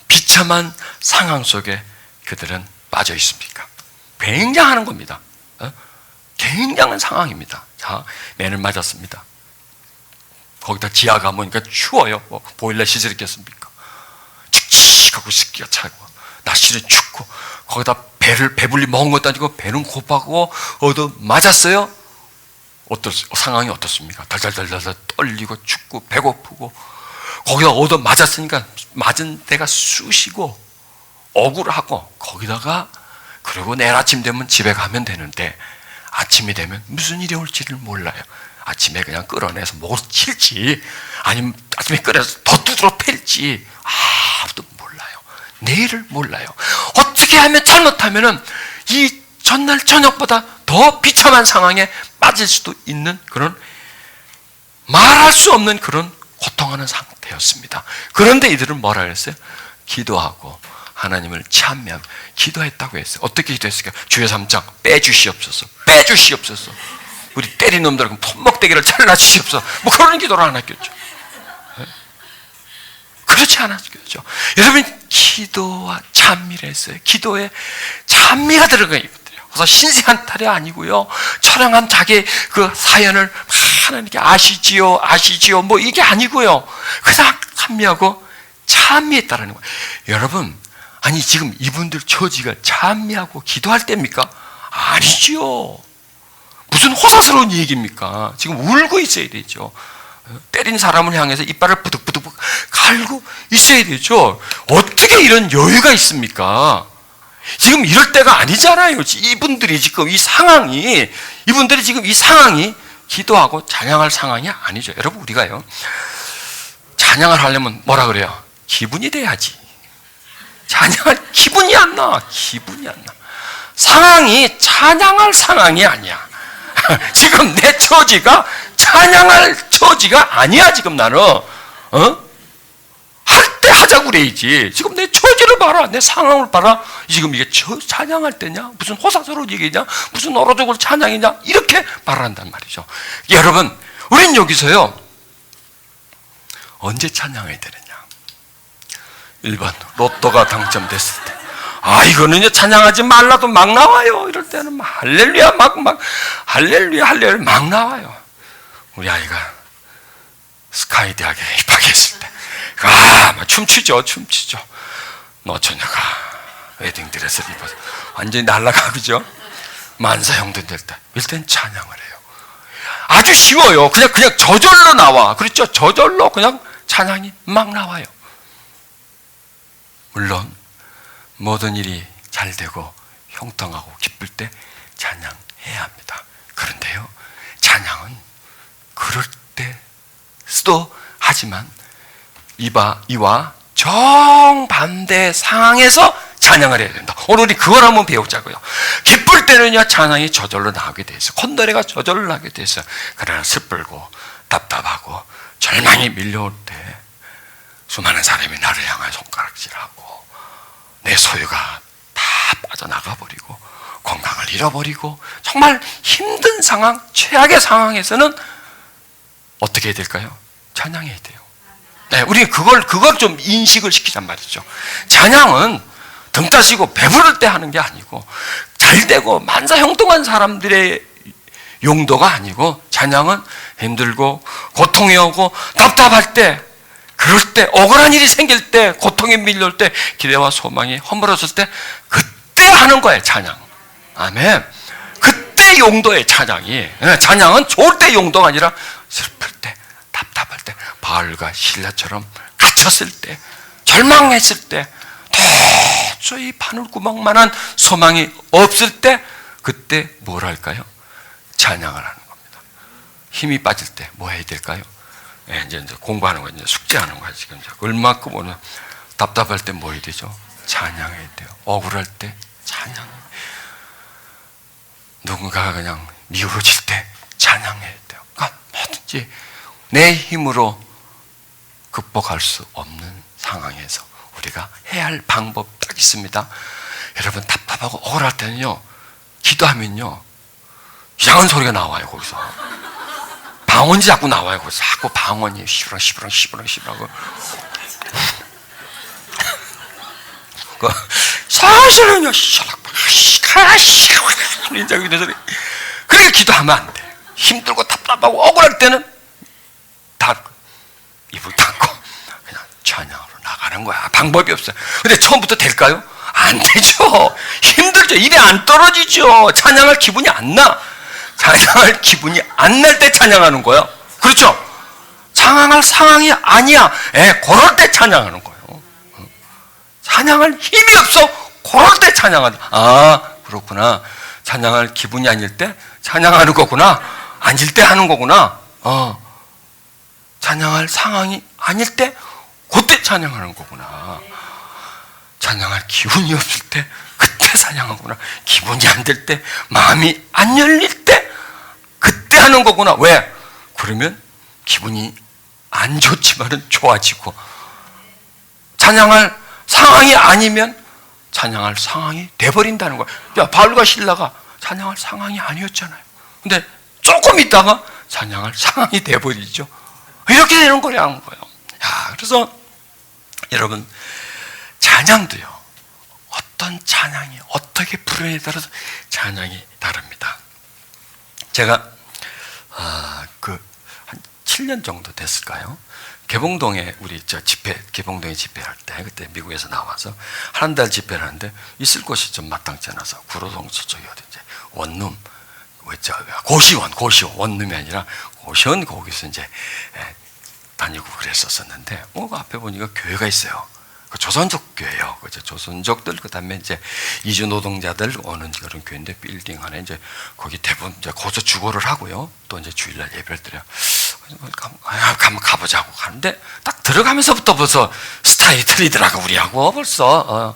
비참한 상황 속에 그들은 빠져 있습니까? 굉장한 겁니다. 굉장한 상황입니다. 자, 매를 맞았습니다. 거기다 지하 가보니까 추워요. 뭐 보일러 시절이겠습니까? 칙칙하고 습기가 차고 날씨는 춥고 거기다 배불리 먹은 것도 아니고 배는 고파고 얻어 맞았어요. 상황이 어떻습니까? 달달달달 떨리고 춥고 배고프고 거기다 얻어 맞았으니까 맞은 데가 쑤시고 억울하고 거기다가 그리고 내일 아침 되면 집에 가면 되는데 아침이 되면 무슨 일이 올지를 몰라요. 아침에 그냥 끌어내서 목을 칠지 아니면 아침에 끌어내서 더 두드러 팰지 아무도 몰라요. 내일을 몰라요. 어떻게 하면 잘못하면은 이 전날 저녁보다 더 비참한 상황에 빠질 수도 있는 그런 말할 수 없는 그런 고통하는 상태였습니다. 그런데 이들은 뭐라 했어요? 기도하고 하나님을 찬미하고 기도했다고 했어요. 어떻게 기도했을까요? 주의 3장 빼주시옵소서. 빼주시옵소서. 우리 때린 놈들하고 손목대기를 잘라주시옵소서. 뭐 그런 기도를 안 했겠죠. 그렇지 않았겠죠. 여러분, 기도와 찬미를 했어요. 기도에 찬미가 들어가요. 그래서 신세한탈이 아니고요. 처량한 자기 그 사연을 하나님께 아시지요 뭐 이게 아니고요. 그냥 찬미하고 찬미했다라는 거예요. 여러분, 아니 지금 이분들 처지가 찬미하고 기도할 때입니까? 아니지요. 무슨 호사스러운 얘기입니까? 지금 울고 있어야 되죠. 때린 사람을 향해서 이빨을 부득부득 갈고 있어야 되죠. 어떻게 이런 여유가 있습니까? 지금 이럴 때가 아니잖아요. 이분들이 지금 이 상황이 기도하고 찬양할 상황이 아니죠. 여러분, 우리가요, 찬양을 하려면 뭐라 그래요? 기분이 돼야지. 찬양할 기분이 안 나. 상황이 찬양할 상황이 아니야. 지금 내 처지가 찬양할 처지가 아니야. 지금 나는 할 때 하자고 그래야지. 지금 내 처지를 봐라. 내 상황을 봐라. 지금 이게 찬양할 때냐? 무슨 호사스러운 얘기냐? 무슨 어로적으로 찬양이냐? 이렇게 말한단 말이죠. 여러분, 우린 여기서요, 언제 찬양해야 되느냐? 1번 로또가 당첨됐을 때, 이거는요 찬양하지 말라도 막 나와요. 이럴 때는 할렐루야 할렐루야 막 나와요. 우리 아이가 스카이 대학에 입학했을 때 막 춤추죠. 노처녀가 웨딩드레스를 입어서 완전히 날아가, 그죠? 만사형들 될 때 일단 찬양을 해요. 아주 쉬워요. 그냥 저절로 나와. 그렇죠? 저절로 그냥 찬양이 막 나와요. 물론 모든 일이 잘 되고 형통하고 기쁠 때 찬양해야 합니다. 그런데요, 찬양은 그럴 때 수도 하지만 이와 정반대 상황에서 찬양을 해야 된다. 오늘 우리 그걸 한번 배우자고요. 기쁠 때는요 찬양이 저절로 나오게 돼 있어요. 콧노래가 저절로 나게 돼 있어요. 그러나 슬프고 답답하고 절망이 밀려올 때 수많은 사람이 나를 향해 손가락질하고 내 소유가 다 빠져나가 버리고 건강을 잃어버리고 정말 힘든 상황, 최악의 상황에서는 어떻게 해야 될까요? 찬양해야 돼요. 네, 우리 그걸 좀 인식을 시키란 말이죠. 찬양은 등 따시고 배부를 때 하는 게 아니고 잘 되고 만사형통한 사람들의 용도가 아니고, 찬양은 힘들고 고통이 오고 답답할 때, 그럴 때, 억울한 일이 생길 때, 고통이 밀려올 때, 기대와 소망이 허물어질 때, 그때 하는 거예요, 찬양. 아멘. 그때 용도의 찬양이. 찬양은 좋을 때 용도가 아니라 슬플 때, 답답할 때, 바울과 실라처럼 갇혔을 때, 절망했을 때, 도저히 바늘구멍만한 소망이 없을 때, 그때 뭘 할까요? 찬양을 하는 겁니다. 힘이 빠질 때 뭐 해야 될까요? 이제 공부하는 거, 이제 숙제하는 거야. 지금 얼마큼 오늘 답답할 때 뭐 해야 되죠? 찬양해야 돼요. 억울할 때 찬양. 누군가가 그냥 미워질 때 찬양해야 돼요. 그러니까 뭐든지 내 힘으로 극복할 수 없는 상황에서 우리가 해야 할 방법 딱 있습니다. 여러분 답답하고 억울할 때는요, 기도하면요 이상한 소리가 나와요. 거기서 방언이 자꾸 나와요. 거기서 자꾸 방언이 시부렁 사실은요 이런 소리. 그렇게 기도하면 안 돼. 힘들고 답답하고 억울할 때는 다 입을 닫고 그냥 찬양으로 나가는 거야. 방법이 없어요. 근데 처음부터 될까요? 안 되죠. 힘들죠. 입에 안 떨어지죠. 찬양할 기분이 안 나. 찬양할 기분이 안 날 때 찬양하는 거예요. 그렇죠? 찬양할 상황이 아니야. 그럴 때 찬양하는 거예요. 찬양할 힘이 없어. 그럴 때 찬양하는. 그렇구나. 찬양할 기분이 아닐 때 찬양하는 거구나. 아닐 때 하는 거구나. 찬양할 상황이 아닐 때 그때 찬양하는 거구나. 찬양할 기운이 없을 때 그때 찬양하구나. 기분이 안 될 때, 마음이 안 열릴 때 그때 하는 거구나. 왜? 그러면 기분이 안 좋지만은 좋아지고, 찬양할 상황이 아니면 찬양할 상황이 돼버린다는 거야. 야, 바울과 실라가 찬양할 상황이 아니었잖아요. 근데 조금 있다가 찬양할 상황이 돼버리죠. 이렇게 되는 거라는 거예요. 그래서 여러분, 찬양도요, 어떤 찬양이 어떻게 부르느냐에 따라서 찬양이 다릅니다. 제가 한 7년 정도 됐을까요? 개봉동에 우리 개봉동에 집회할 때, 그때 미국에서 나와서 한 달 집회를 하는데 있을 곳이 좀 마땅치 않아서 구로동 저쪽이 어딘지 원룸, 고시원 원룸이 아니라 고시원, 거기서 이제 다니고 그랬었는데, 그 앞에 보니까 교회가 있어요. 그 조선족 교회예요. 조선족들, 그 다음에 이제 이주 노동자들 오는 그런 교회인데, 빌딩 안에 이제 거기 대부분 이제 거기서 주거를 하고요. 또 이제 주일날 예배를 드려요. 한번 가보자고 가는데, 딱 들어가면서부터 벌써 스타일이 틀리더라고, 우리하고 벌써.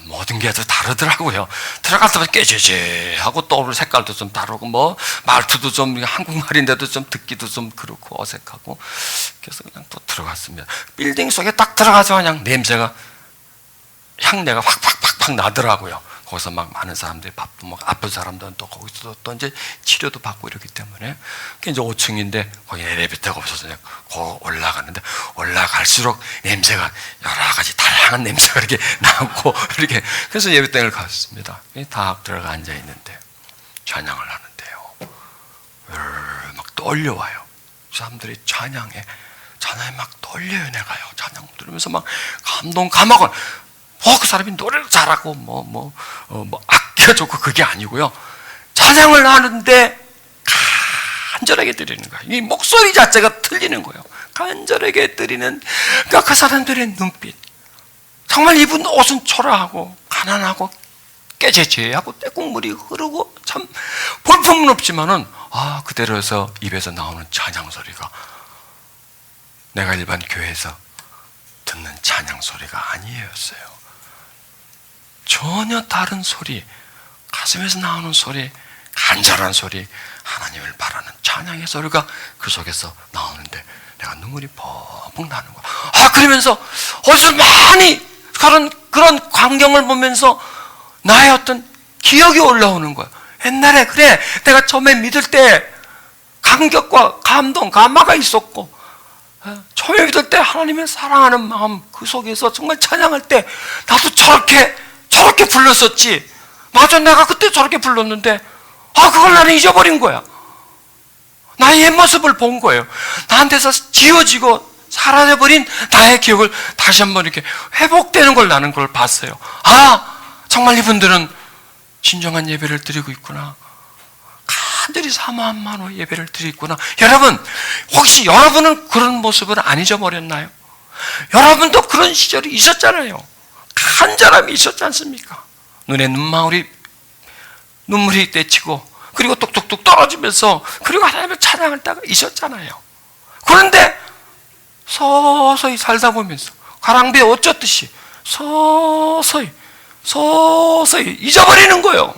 모든 게 다 다르더라고요. 들어갈 때마다 깨지지하고 또 색깔도 좀 다르고, 말투도 좀 한국말인데도 좀 듣기도 좀 그렇고 어색하고, 그래서 그냥 또 들어갔습니다. 빌딩 속에 딱 들어가자마자 그냥 냄새가, 향내가 확 나더라고요. 거기서 막 많은 사람들이 바쁘고, 아픈 사람들은 또 거기서 또 이제 치료도 받고 이러기 때문에, 이제 5층인데 거기 엘리베이터가 없어서 그냥 거기 올라가는데, 올라갈수록 냄새가 여러 가지 다양한 냄새가 이렇게 나고, 이렇게. 그래서 예배당을 갔습니다. 다 들어가 앉아 있는데 찬양을 하는데요, 막 떨려와요. 사람들이 찬양에 막 떨려요. 내가요, 찬양 들으면서 막 감동감하고. 그 사람이 노래를 잘하고 악기가 좋고 그게 아니고요, 찬양을 하는데 간절하게 드리는 거예요. 이 목소리 자체가 틀리는 거예요. 간절하게 드리는, 그러니까 그 사람들의 눈빛, 정말 입은 옷은 초라하고 가난하고 깨재재하고 떼국물이 흐르고 참 볼품없지만은, 그대로 해서 입에서 나오는 찬양 소리가 내가 일반 교회에서 듣는 찬양 소리가 아니었어요. 전혀 다른 소리, 가슴에서 나오는 소리, 간절한 소리, 하나님을 바라는 찬양의 소리가 그 속에서 나오는데 내가 눈물이 펑펑 나는 거야. 그러면서 어디서 많이 그런 광경을 보면서 나의 어떤 기억이 올라오는 거야. 옛날에, 그래, 내가 처음에 믿을 때 감격과 감동, 감화가 있었고, 처음에 믿을 때 하나님의 사랑하는 마음, 그 속에서 정말 찬양할 때 나도 저렇게 불렀었지. 맞아, 내가 그때 저렇게 불렀는데, 그걸 나는 잊어버린 거야. 나의 옛 모습을 본 거예요. 나한테서 지워지고 사라져버린 나의 기억을 다시 한번 이렇게 회복되는 걸 나는 그걸 봤어요. 정말 이분들은 진정한 예배를 드리고 있구나. 간절히 사모한 마음으로 예배를 드리고 있구나. 여러분, 혹시 여러분은 그런 모습을 안 잊어버렸나요? 여러분도 그런 시절이 있었잖아요. 간절함이 있었지 않습니까? 눈에 눈물이 떼치고, 그리고 뚝뚝뚝 떨어지면서, 그리고 하나님을 찬양할 때가 있었잖아요. 그런데 서서히 살다 보면서 가랑비에 옷 젖듯이 서서히 잊어버리는 거예요.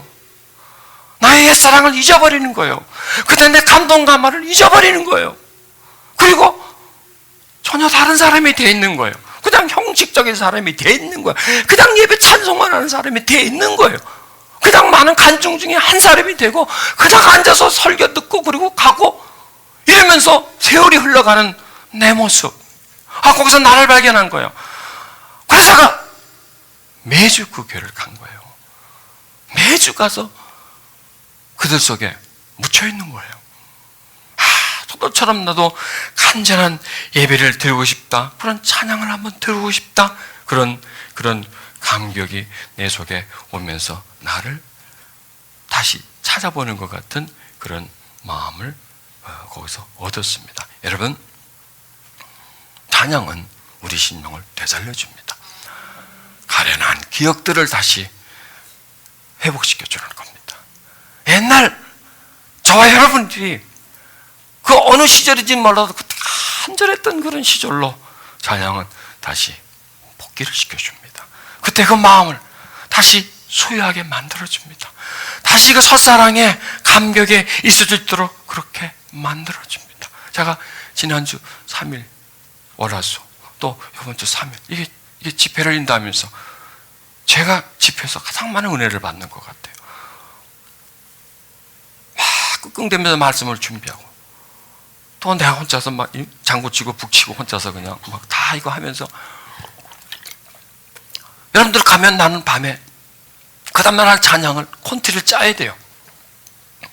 나의 옛사랑을 잊어버리는 거예요. 그때 내 감동감화를 잊어버리는 거예요. 그리고 전혀 다른 사람이 돼 있는 거예요. 그냥 형식적인 사람이 돼 있는 거예요. 그냥 예배 찬송만 하는 사람이 돼 있는 거예요. 그냥 많은 간증 중에 한 사람이 되고 그냥 앉아서 설교 듣고 그리고 가고 이러면서 세월이 흘러가는 내 모습. 거기서 나를 발견한 거예요. 그래서 제가 매주 그 교회를 간 거예요. 매주 가서 그들 속에 묻혀 있는 거예요. 저도처럼 나도 간절한 예배를 드리고 싶다. 그런 찬양을 한번 드리고 싶다. 그런 감격이 내 속에 오면서 나를 다시 찾아보는 것 같은 그런 마음을 거기서 얻었습니다. 여러분, 찬양은 우리 심령을 되살려줍니다. 가련한 기억들을 다시 회복시켜주는 겁니다. 옛날 저와 여러분들이 그 어느 시절인지 몰라도 그 간절했던 그런 시절로 찬양은 다시 복귀를 시켜줍니다. 그때 그 마음을 다시 소유하게 만들어줍니다. 다시 그 첫사랑의 감격에 있을 수 있도록 그렇게 만들어줍니다. 제가 지난주 3일 월화수 또 이번 주 3일 이게 집회를 인도하면서 제가 집회에서 가장 많은 은혜를 받는 것 같아요. 막 끙끙대면서 말씀을 준비하고 또 내가 혼자서 막 장구치고 북치고 혼자서 그냥 막 다 이거 하면서 여러분들 가면 나는 밤에 그 다음날 할 찬양을 콘티를 짜야 돼요.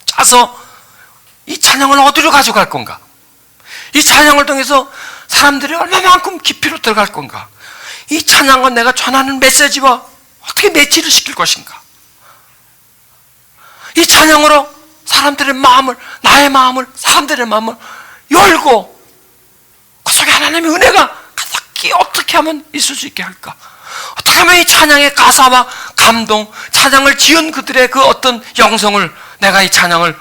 짜서 이 찬양을 어디로 가져갈 건가? 이 찬양을 통해서 사람들이 얼마만큼 깊이로 들어갈 건가? 이 찬양과 내가 전하는 메시지와 어떻게 매치를 시킬 것인가? 이 찬양으로 사람들의 마음을, 나의 마음을, 사람들의 마음을 열고 그 속에 하나님의 은혜가 가득히 어떻게 하면 있을 수 있게 할까? 어떻게 하면 이 찬양의 가사와 감동, 찬양을 지은 그들의 그 어떤 영성을 내가 이 찬양을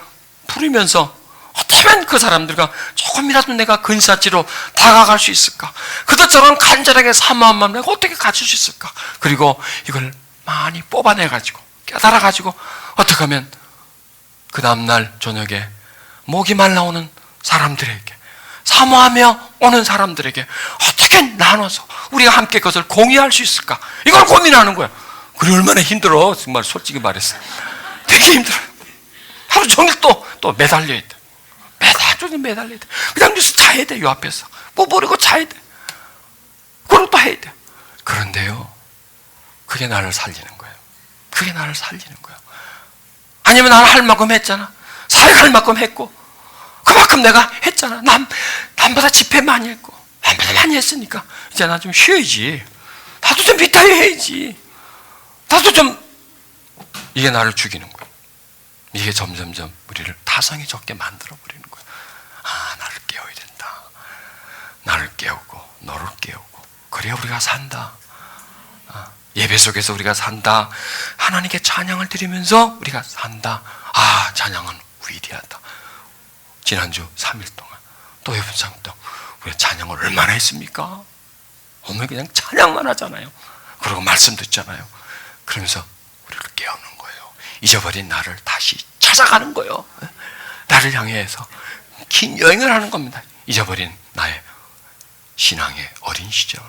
부르면서 어떻게 하면 그 사람들과 조금이라도 내가 근사치로 다가갈 수 있을까? 그들처럼 간절하게 사모한 마음 내가 어떻게 가질 수 있을까? 그리고 이걸 많이 뽑아내가지고 깨달아가지고 어떻게 하면 그 다음날 저녁에 목이 말라오는 사람들에게 사모하며 오는 사람들에게 어떻게 나눠서 우리가 함께 그것을 공유할 수 있을까? 이걸 고민하는 거야. 그래 얼마나 힘들어. 정말 솔직히 말해서 되게 힘들어요. 하루 종일 또 매달려야 돼. 매달려야 돼. 그냥 뉴스 자야 돼. 요 앞에서 뭐 버리고 자야 돼. 그걸 또 해야 돼. 그런데요, 그게 나를 살리는 거예요. 그게 나를 살리는 거예요. 아니면 나는 할 만큼 했잖아. 사역할 만큼 했고 그만큼 내가 했잖아. 남보다 집회 많이 했고 남보다 많이 했으니까 이제 나 좀 쉬어야지. 나도 좀 리타이어 해야지. 나도 좀. 이게 나를 죽이는 거예요. 이게 점점점 우리를 타성이 적게 만들어버리는 거예요. 나를 깨워야 된다. 나를 깨우고 너를 깨우고 그래야 우리가 산다. 예배 속에서 우리가 산다. 하나님께 찬양을 드리면서 우리가 산다. 찬양은 위대하다. 지난주 3일 동안 또 이번 3일 동안 우리가 찬양을 얼마나 했습니까? 오늘 그냥 찬양만 하잖아요. 그리고 말씀 듣잖아요. 그러면서 우리를 깨우는 거예요. 잊어버린 나를 다시 찾아가는 거예요. 나를 향해서 긴 여행을 하는 겁니다. 잊어버린 나의 신앙의 어린 시절,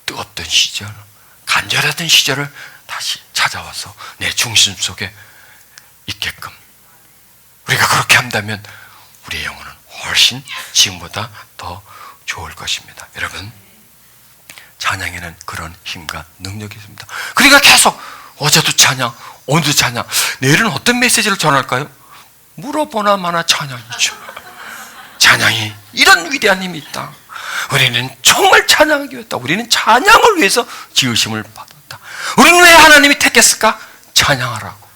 뜨겁던 시절, 간절했던 시절을 다시 찾아와서 내 중심 속에 있게끔 우리가 그렇게 한다면 우리의 영혼은 훨씬 지금보다 더 좋을 것입니다. 여러분, 찬양에는 그런 힘과 능력이 있습니다. 그러니까 계속 어제도 찬양, 오늘도 찬양, 내일은 어떤 메시지를 전할까요? 물어보나 마나 찬양이죠. 찬양이 이런 위대한 힘이 있다. 우리는 정말 찬양하기 위해서, 우리는 찬양을 위해서 지으심을 받았다. 우리는 왜 하나님이 택했을까? 찬양하라고.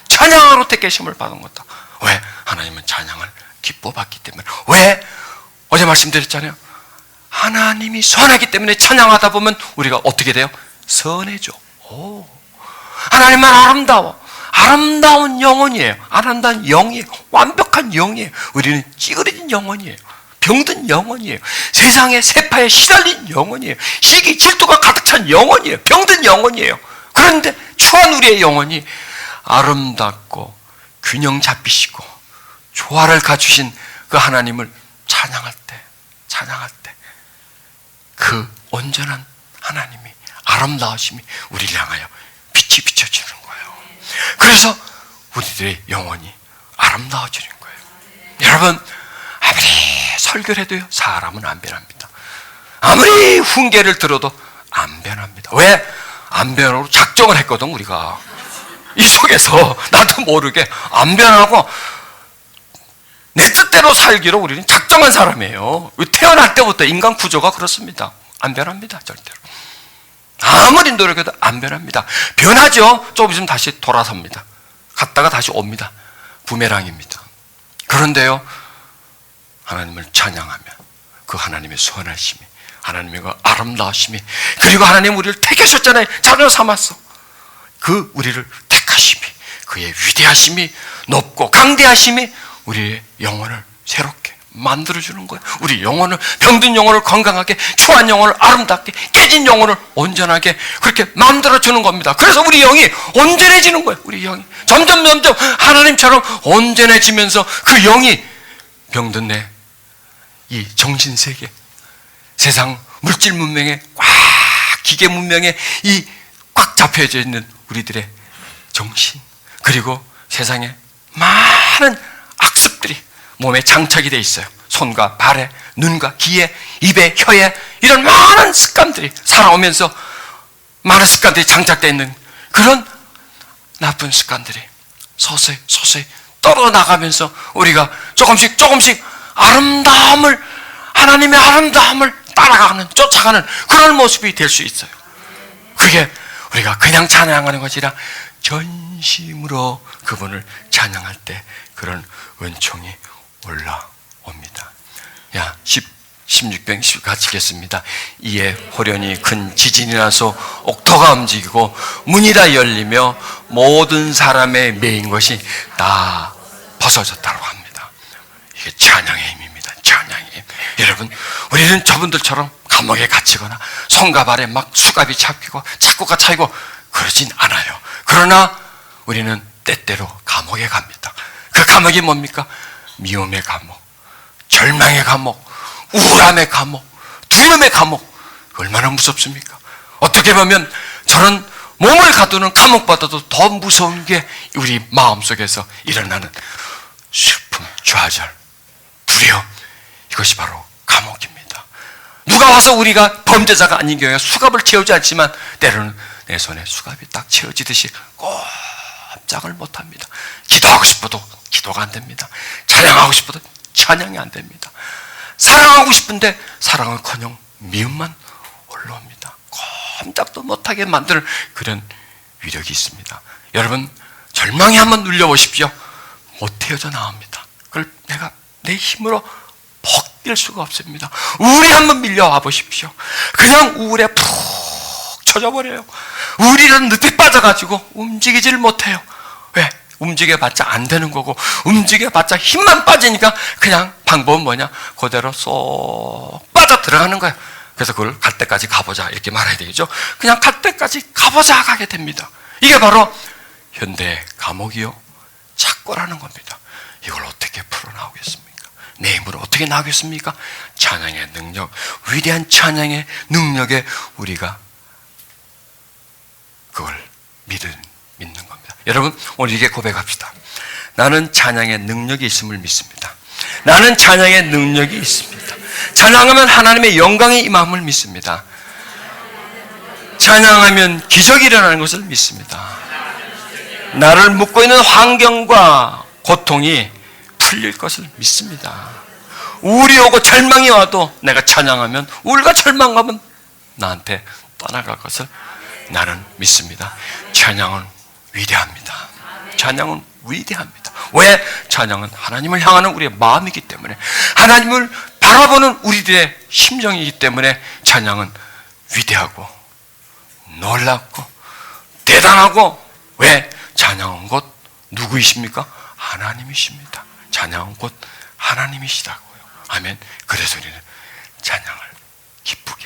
찬양하러 택하심을 받은 거다. 왜? 하나님은 찬양을 기뻐받기 때문에. 왜? 어제 말씀드렸잖아요. 하나님이 선하기 때문에 찬양하다 보면 우리가 어떻게 돼요? 선해져. 하나님은 아름다워. 아름다운 영혼이에요. 아름다운 영이에요. 완벽한 영이에요. 우리는 찌그러진 영혼이에요. 병든 영혼이에요. 세상의 세파에 시달린 영혼이에요. 시기 질투가 가득 찬 영혼이에요. 병든 영혼이에요. 그런데 추한 우리의 영혼이 아름답고 균형 잡히시고 조화를 갖추신 그 하나님을 찬양할 때 그 온전한 하나님이, 아름다우심이 우리를 향하여 빛이 비춰지는 거예요. 그래서 우리들의 영혼이 아름다워지는 거예요. 여러분, 아무리 설교를 해도요, 사람은 안 변합니다. 아무리 훈계를 들어도 안 변합니다. 왜? 안 변하고 작정을 했거든, 우리가. 이 속에서 나도 모르게 안 변하고 내 뜻대로 살기로 우리는 작정한 사람이에요. 태어날 때부터 인간 구조가 그렇습니다. 안 변합니다, 절대로. 아무리 노력해도 안 변합니다. 변하죠. 조금 있으면 다시 돌아섭니다. 갔다가 다시 옵니다. 부메랑입니다. 그런데요, 하나님을 찬양하면 그 하나님의 선하심이, 하나님의 그 아름다우심이, 그리고 하나님 우리를 택하셨잖아요. 자녀 삼았어. 그 우리를 택하심이, 그의 위대하심이, 높고 강대하심이 우리의 영혼을 새롭게 만들어주는 거예요. 우리 영혼을, 병든 영혼을 건강하게, 추한 영혼을 아름답게, 깨진 영혼을 온전하게 그렇게 만들어주는 겁니다. 그래서 우리 영이 온전해지는 거예요. 우리 영이 점점 하나님처럼 온전해지면서 그 영이 병든 내 이 정신세계, 세상 물질 문명에 꽉, 기계 문명에 이 꽉 잡혀져 있는 우리들의 정신, 그리고 세상에 많은 악습들이 몸에 장착이 되어 있어요. 손과 발에, 눈과 귀에, 입에, 혀에, 이런 많은 습관들이 살아오면서 많은 습관들이 장착되어 있는 그런 나쁜 습관들이 서서히 떨어나가면서 우리가 조금씩 아름다움을, 하나님의 아름다움을 따라가는, 쫓아가는 그런 모습이 될 수 있어요. 그게 우리가 그냥 찬양하는 것이 아니라 전심으로 그분을 찬양할 때 그런 은총이 올라옵니다. 16병 10 같이 읽겠습니다. 이에 호련히 큰 지진이 나서 옥토가 움직이고 문이 다 열리며 모든 사람의 매인 것이 다 벗어졌다고 합니다. 이게 찬양의 힘입니다. 찬양의 힘. 여러분, 우리는 저분들처럼 감옥에 갇히거나 손과 발에 막 수갑이 잡히고 착고가 차이고 그러진 않아요. 그러나 우리는 때때로 감옥에 갑니다. 그 감옥이 뭡니까? 미움의 감옥, 절망의 감옥, 우울함의 감옥, 두려움의 감옥. 얼마나 무섭습니까? 어떻게 보면 저런 몸을 가두는 감옥보다도 더 무서운 게 우리 마음속에서 일어나는 슬픔, 좌절, 두려움, 이것이 바로 감옥입니다. 누가 와서 우리가 범죄자가 아닌 경우에 수갑을 채우지 않지만 때로는 내 손에 수갑이 딱 채워지듯이 꼼짝을 못합니다. 기도하고 싶어도 기도가 안 됩니다. 찬양하고 싶어도 찬양이 안 됩니다. 사랑하고 싶은데 사랑은커녕 미움만 올라옵니다. 꼼짝도 못하게 만드는 그런 위력이 있습니다. 여러분, 절망에 한번 눌려보십시오. 못 헤어져 나옵니다. 그걸 내가 내 힘으로 벗길 수가 없습니다. 우울에 한번 밀려와 보십시오. 그냥 우울에 푹 젖어버려요. 우울이라는 늪에 빠져가지고 움직이지를 못해요. 왜? 움직여봤자 안 되는 거고, 움직여봤자 힘만 빠지니까 그냥 방법은 뭐냐? 그대로 쏙 빠져 들어가는 거예요. 그래서 그걸 갈 때까지 가보자 이렇게 말해야 되겠죠. 그냥 갈 때까지 가보자 가게 됩니다. 이게 바로 현대의 감옥이요, 착고라는 겁니다. 이걸 어떻게 풀어나오겠습니까? 내 힘으로 어떻게 나오겠습니까? 찬양의 능력, 위대한 찬양의 능력에 우리가 그걸 믿는 겁니다. 여러분, 오늘 이게 고백합시다. 나는 찬양의 능력이 있음을 믿습니다. 나는 찬양의 능력이 있습니다. 찬양하면 하나님의 영광이 임함을 믿습니다. 찬양하면 기적이 일어나는 것을 믿습니다. 나를 묶고 있는 환경과 고통이 풀릴 것을 믿습니다. 우울이 오고 절망이 와도 내가 찬양하면 우울과 절망하면 나한테 떠나갈 것을 나는 믿습니다. 찬양은 위대합니다. 찬양은 위대합니다. 왜? 찬양은 하나님을 향하는 우리의 마음이기 때문에, 하나님을 바라보는 우리들의 심정이기 때문에 찬양은 위대하고 놀랍고 대단하고, 왜? 찬양은 곧 누구이십니까? 하나님이십니다. 찬양은 곧 하나님이시다고요. 아멘. 그래서 우리는 찬양을 기쁘게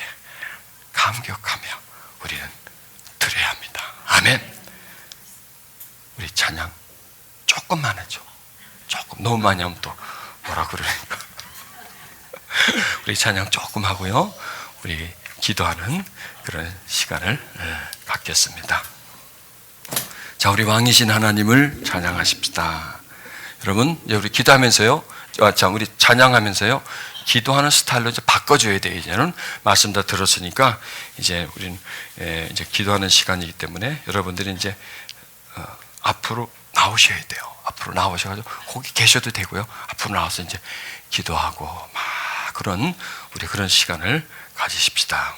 감격하며 우리는 드려야 합니다. 아멘. 우리 찬양 조금만 해줘. 조금. 너무 많이 하면 또 뭐라 그러니까. 우리 찬양 조금 하고요. 우리 기도하는 그런 시간을 갖겠습니다. 자, 우리 왕이신 하나님을 찬양하십시다. 여러분, 우리 기도하면서요. 자, 우리 찬양하면서요. 기도하는 스타일로 이제 바꿔줘야 돼요. 이제는 말씀 다 들었으니까 이제 우리는 이제 기도하는 시간이기 때문에 여러분들이 이제 앞으로 나오셔야 돼요. 앞으로 나오셔가지고 거기 계셔도 되고요. 앞으로 나와서 이제 기도하고 막 그런 우리 그런 시간을 가지십시다.